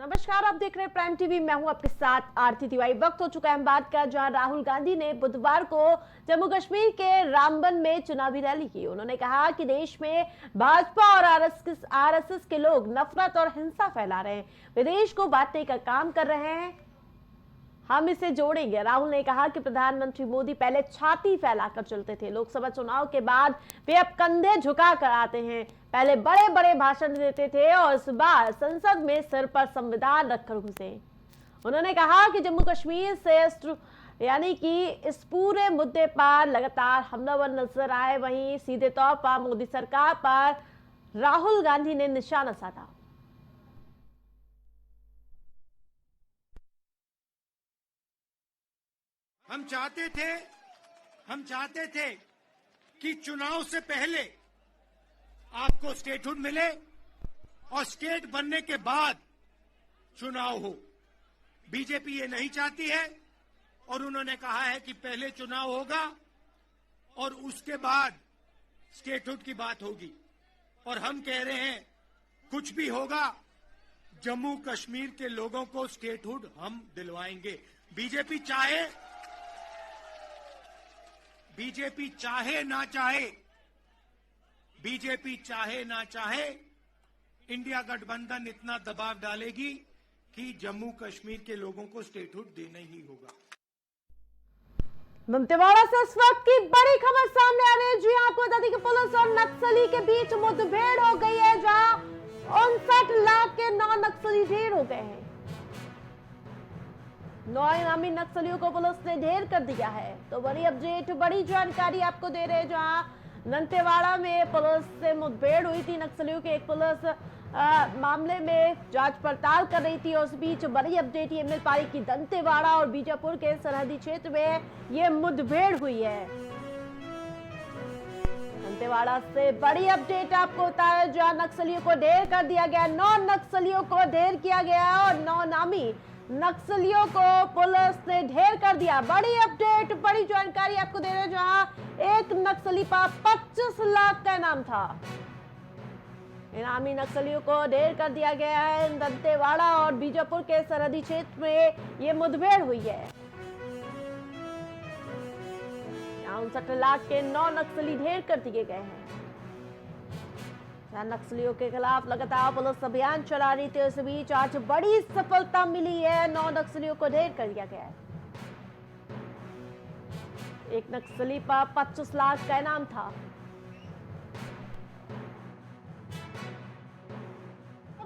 नमस्कार, आप देख रहे हैं प्राइम टीवी। मैं हूं आपके साथ आरती तिवारी। वक्त हो चुका है हम बात का, जहां राहुल गांधी ने बुधवार को जम्मू कश्मीर के रामबन में चुनावी रैली की। उन्होंने कहा कि देश में भाजपा और आरएसएस के लोग नफरत और हिंसा फैला रहे हैं, विदेश को बांटने का काम कर रहे हैं, हम इसे जोड़ेंगे। राहुल ने कहा कि प्रधानमंत्री मोदी पहले छाती फैलाकर चलते थे, लोकसभा चुनाव के बाद वे अब कंधे झुका कर आते हैं। पहले बड़े बड़े भाषण देते थे और इस बार संसद में सिर पर संविधान रखकर घुसे। उन्होंने कहा कि जम्मू कश्मीर से यानी कि इस पूरे मुद्दे पर लगातार हमलावर नजर आए, वहीं सीधे तौर पर मोदी सरकार पर राहुल गांधी ने निशाना साधा। हम चाहते थे कि चुनाव से पहले आपको स्टेटहुड मिले और स्टेट बनने के बाद चुनाव हो। बीजेपी ये नहीं चाहती है और उन्होंने कहा है कि पहले चुनाव होगा और उसके बाद स्टेटहुड की बात होगी। और हम कह रहे हैं कुछ भी होगा, जम्मू कश्मीर के लोगों को स्टेटहुड हम दिलवाएंगे। बीजेपी चाहे ना चाहे, इंडिया गठबंधन इतना दबाव डालेगी कि जम्मू कश्मीर के लोगों को स्टेटहुड देना ही होगा। दंतेवाड़ा से इस वक्त की बड़ी खबर सामने आ रही है। जी आपको बता दें कि पुलिस और नक्सली के बीच मुठभेड़ हो गई है, जहां 59 लाख के 9 नक्सली ढेर हो गए हैं। 9 इनामी नक्सलियों को पुलिस ने ढेर कर दिया है। तो बड़ी अपडेट, बड़ी जानकारी आपको दे रहे हैं, जहां दंतेवाड़ा में पुलिस से मुठभेड़ हुई थी। नक्सलियों के एक पुलिस मामले में जांच पड़ताल कर रही थी और उस बीच बड़ी अपडेट ये मिल पाई कि दंतेवाड़ा और बीजापुर के सरहदी क्षेत्र में ये मुठभेड़ हुई है। दंतेवाड़ा से बड़ी अपडेट आपको होता है, जहां नक्सलियों को ढेर कर दिया गया। 9 नक्सलियों को ढेर किया गया और 9 नामी नक्सलियों को पुलिस ने ढेर कर दिया। बड़ी अपडेट, बड़ी जानकारी आपको दे रहे हैं, जहां एक नक्सली पर 25 लाख का इनाम था। इनामी नक्सलियों को ढेर कर दिया गया है। दंतेवाड़ा और बीजापुर के सरहदी क्षेत्र में ये मुठभेड़ हुई है। 59 लाख के 9 नक्सली ढेर कर दिए गए हैं। नक्सलियों के खिलाफ लगातार पुलिस अभियान चला रही थी, इस बीच आज बड़ी सफलता मिली है। 9 नक्सलियों को ढेर कर दिया गया है। एक नक्सली पर 25 लाख का इनाम था।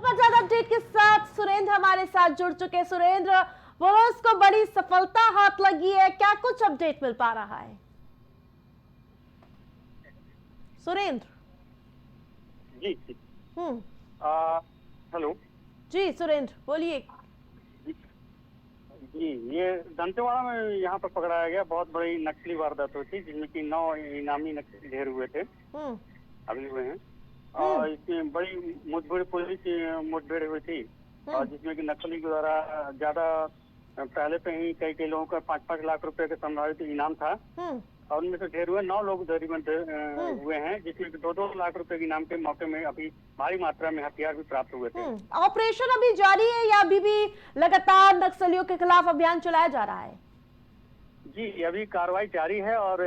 ज्यादा अपडेट के साथ सुरेंद्र हमारे साथ जुड़ चुके हैं। सुरेंद्र, पुलिस को बड़ी सफलता हाथ लगी है, क्या कुछ अपडेट मिल पा रहा है? सुरेंद्र जी। हेलो जी सुरेंद्र, बोलिए। जी, ये दंतेवाड़ा में यहाँ पर पकड़ाया गया बहुत बड़ी नक्सली वारदात हुई थी, जिसमें कि 9 इनामी नक्सली ढेर हुए थे, अभी हुए हैं। और इसमें बड़ी पुलिस मुठभेड़ हुई थी, और जिसमें कि नक्सली के द्वारा ज्यादा पहले पे ही कई लोगों का 5-5 लाख रुपए का संभावित इनाम था, और उनमें से ढेर हुए 9 लोग जरीबंद हुए हैं, जिसमें 2-2 लाख रुपए के इनाम के मौके में अभी भारी मात्रा में हथियार भी प्राप्त हुए थे। ऑपरेशन अभी जारी है या अभी भी लगातार नक्सलियों के खिलाफ अभियान चलाया जा रहा है? जी, अभी कार्रवाई जारी है और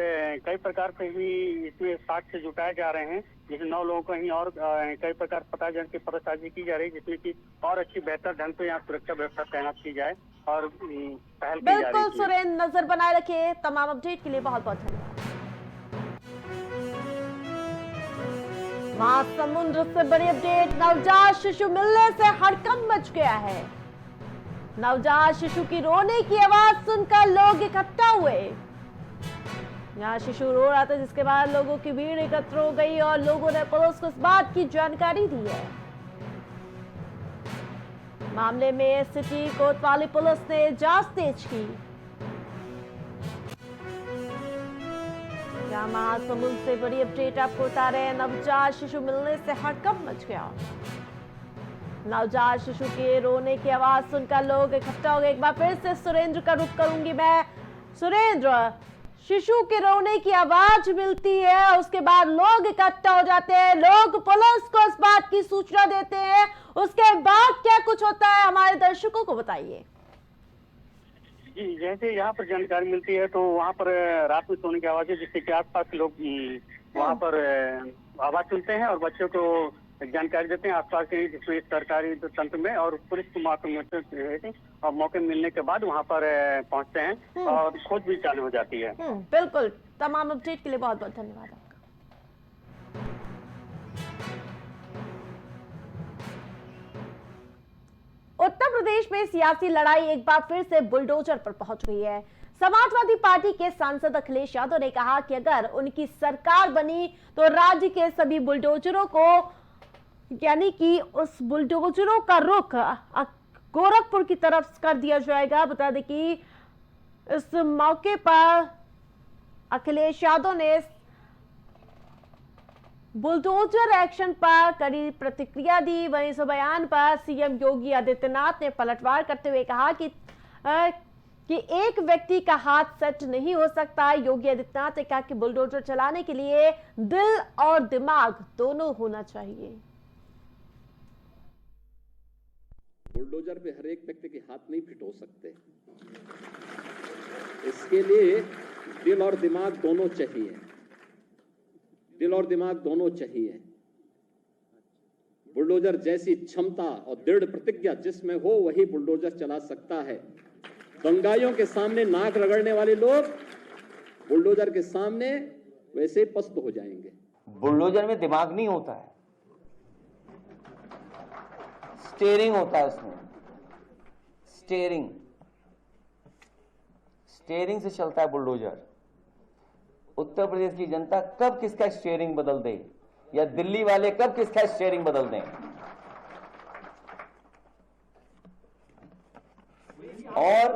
कई प्रकार से भी इसमें साक्ष्य जुटाए जा रहे हैं, जिसमें 9 लोगों को ही और कई प्रकार पता जन की पतासाजी की जा रही है, जिसमें कि और अच्छी बेहतर ढंग से यहाँ सुरक्षा व्यवस्था तैनात की जाए और पहल की जा रही है। बिल्कुल सुरेंद्र, नजर बनाए रखिए। तमाम अपडेट के लिए बहुत बहुत धन्यवाद। महासमुंद से बड़ी अपडेट, नवजात शिशु मिलने से हड़कंप मच गया है। नवजात शिशु की रोने की आवाज सुनकर लोग इकट्ठा हुए। यहाँ शिशु रो रहा था, जिसके बाद लोगों की भीड़ एकत्र हो गई और लोगों ने पुलिस को इस बात की जानकारी दी है। मामले में सिटी कोतवाली पुलिस ने जांच तेज की। महासमुंद से बड़ी अपडेट आपको बता रहे हैं, नवजात शिशु मिलने से हड़कंप मच गया। नवजात शिशु के रोने की आवाज सुनकर लोग इकट्ठा हो गए। एक बार फिर से सुरेंद्र का रुख करूंगी मैं। सुरेंद्र, शिशु के रोने की आवाज मिलती है, उसके बाद लोग इकट्ठा हो जाते हैं, लोग पुलिस को इस बात की सूचना देते हैं। उसके बाद क्या कुछ होता है, हमारे दर्शकों को बताइए। जी, जैसे यहाँ पर जानकारी मिलती है तो वहाँ पर रात में सोने की आवाज है, जिससे कि आसपास के लोग वहाँ पर आवाज सुनते हैं और बच्चों को जानकारी देते हैं आसपास के जिसमें सरकारी तंत्र में, और पुलिस को मौके और मौके मिलने के बाद वहाँ पर पहुँचते हैं और खोज भी चालू हो जाती है। बिल्कुल, तमाम अपडेट के लिए बहुत बहुत धन्यवाद आपका। उत्तर प्रदेश में सियासी लड़ाई एक बार फिर से बुलडोजर पर पहुंच गई है। समाजवादी पार्टी के सांसद अखिलेश यादव ने कहा कि अगर उनकी सरकार बनी तो राज्य के सभी बुलडोजरों को, यानी कि उस बुलडोजरों का रुख गोरखपुर की तरफ कर दिया जाएगा। बता दें कि इस मौके पर अखिलेश यादव ने बुलडोजर एक्शन पर कड़ी प्रतिक्रिया दी। वहीं इस बयान पर सीएम योगी आदित्यनाथ ने पलटवार करते हुए कहा कि एक व्यक्ति का हाथ सेट नहीं हो सकता। योगी आदित्यनाथ ने कहा कि बुलडोजर चलाने के लिए दिल और दिमाग दोनों होना चाहिए। बुलडोजर पे हर एक व्यक्ति के हाथ नहीं फिट हो सकते, इसके लिए दिल और दिमाग दोनों चाहिए। दिल और दिमाग दोनों चाहिए। बुलडोजर जैसी क्षमता और दृढ़ प्रतिज्ञा जिसमें हो वही बुलडोजर चला सकता है। दंगाइयों के सामने नाक रगड़ने वाले लोग बुलडोजर के सामने वैसे पस्त हो जाएंगे। बुलडोजर में दिमाग नहीं होता है, स्टीयरिंग होता है उसमें। स्टीयरिंग से चलता है बुलडोजर। उत्तर प्रदेश की जनता कब किसका स्टीयरिंग बदल दे, या दिल्ली वाले कब किसका स्टीयरिंग बदल दें। और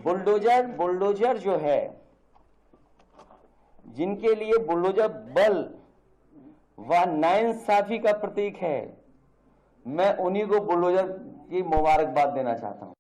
बुलडोजर जो है, जिनके लिए बुलडोजर बल व नाइंसाफी का प्रतीक है, मैं उन्हीं को बुलडोजर की मुबारकबाद देना चाहता हूं।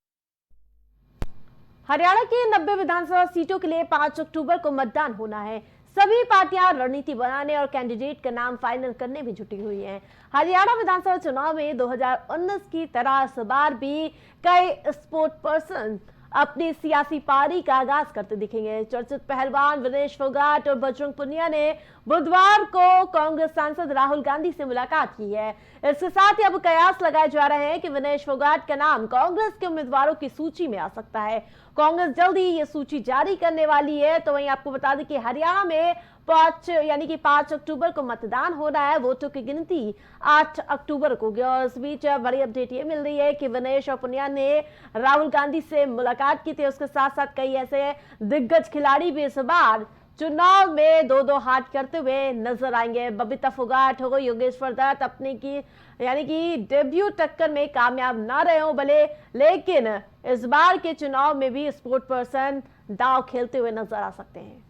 हरियाणा की 90 विधानसभा सीटों के लिए 5 अक्टूबर को मतदान होना है। सभी पार्टियां रणनीति बनाने और कैंडिडेट का नाम फाइनल करने में जुटी हुई हैं। हरियाणा विधानसभा चुनाव में 2019 की तरह इस बार भी कई स्पोर्ट पर्सन अपनी सियासी पारी का आगाज करते दिखेंगे। चर्चित पहलवान विनेश फोगाट और बजरंग पुनिया ने बुधवार को कांग्रेस सांसद राहुल गांधी से मुलाकात की है। इसके साथ ही अब कयास लगाए जा रहे हैं कि विनेश फोगाट का नाम कांग्रेस के उम्मीदवारों की सूची में आ सकता है। कांग्रेस जल्द ही ये सूची जारी करने वाली है। तो वहीं आपको बता दें कि हरियाणा में 5 अक्टूबर को मतदान होना है। वोटों की गिनती 8 अक्टूबर को होगी। और इस बीच बड़ी अपडेट ये मिल रही है कि विनेश और पुनिया ने राहुल गांधी से मुलाकात की थी। उसके साथ साथ कई ऐसे दिग्गज खिलाड़ी भी इस बार चुनाव में 2-2 हाथ करते हुए नजर आएंगे। बबीता फोगाट हो, योगेश्वर दत्त अपने की यानी कि डेब्यू टक्कर में कामयाब ना रहे हो भले, लेकिन इस बार के चुनाव में भी स्पोर्ट पर्सन दांव खेलते हुए नजर आ सकते हैं।